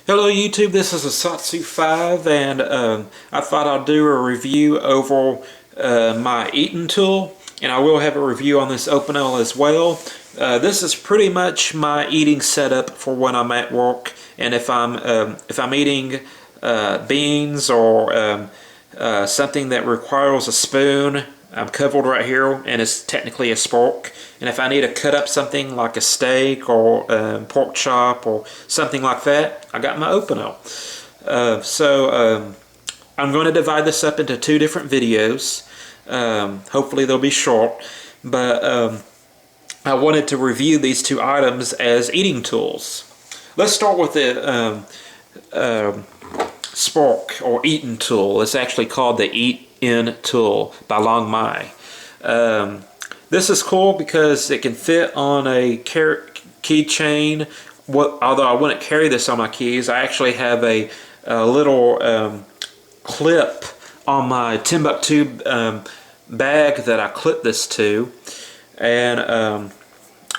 Hello YouTube, this is Asatsu 5 and I thought I'd do a review over my Eat N Tool, and I will have a review on this Open-L as well. This is pretty much my eating setup for when I'm at work, and if I'm eating beans or something that requires a spoon, I'm covered right here, and it's technically a spork. And if I need to cut up something like a steak or pork chop or something like that, I got my Open-L. I'm going to divide this up into two different videos. Hopefully they'll be short, but I wanted to review these two items as eating tools. Let's start with the spork or Eat N Tool. It's actually called the Eat N Tool by Long Mai. This is cool because it can fit on a keychain. Although I wouldn't carry this on my keys, I actually have a little clip on my Timbuktu bag that I clip this to, and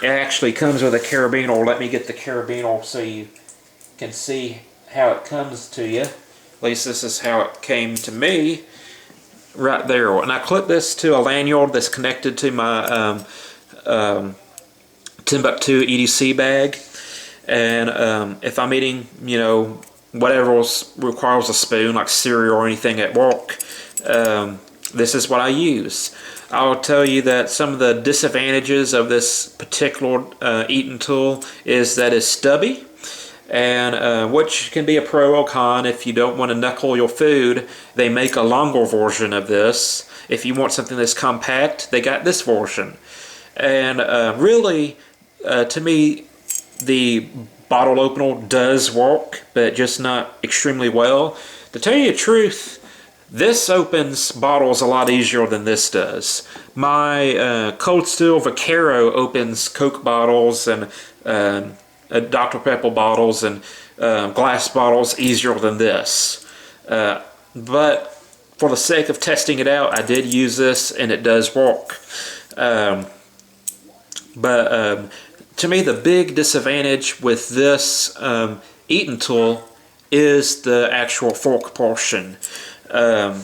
it actually comes with a carabiner. Let me get the carabiner so you can see how it comes to you. At least this is how it came to me. Right there, and I clip this to a lanyard that's connected to my Timbuktu EDC bag, and if I'm eating, whatever requires a spoon, like cereal or anything at work, this is what I use. I'll tell you that some of the disadvantages of this particular Eat N Tool is that it's stubby, and which can be a pro or con. If you don't want to knuckle your food, they make a longer version of this. If you want something that's compact, they got this version. And really, to me, the bottle opener does work, but just not extremely well. To tell you the truth, this opens bottles a lot easier than this does. My Cold Steel Vaquero opens Coke bottles and Dr. Pepper bottles and glass bottles easier than this. But for the sake of testing it out, I did use this and it does work. To me, the big disadvantage with this Eat N Tool is the actual fork portion. The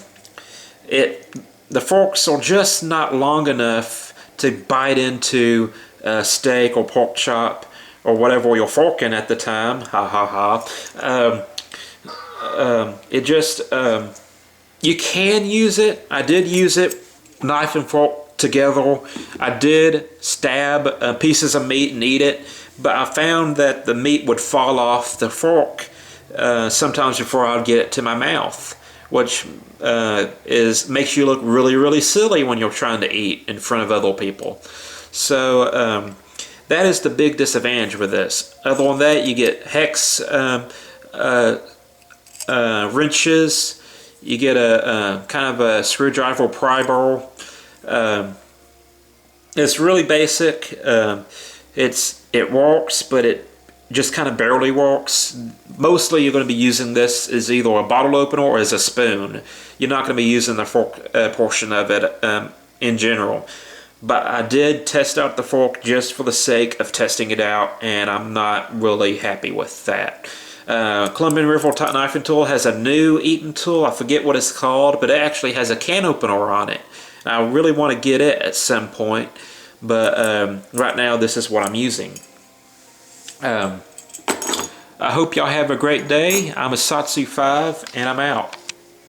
forks are just not long enough to bite into steak or pork chop or whatever you're forking at the time. Ha ha ha. It just, you can use it. I did use it, knife and fork together. I did stab pieces of meat and eat it, but I found that the meat would fall off the fork sometimes before I'd get it to my mouth, which makes you look really, really silly when you're trying to eat in front of other people. So that is the big disadvantage with this. Other than that, you get hex wrenches. You get a kind of a screwdriver pry bar. It's really basic. It works, but it just kind of barely works. Mostly, you're going to be using this as either a bottle opener or as a spoon. You're not going to be using the fork portion of it in general. But I did test out the fork just for the sake of testing it out, and I'm not really happy with that. Columbian River Knife and Tool has a new Eat N Tool. I forget what it's called, but it actually has a can opener on it. I really want to get it at some point, but right now this is what I'm using. I hope y'all have a great day. I'm Asatsu 5, and I'm out.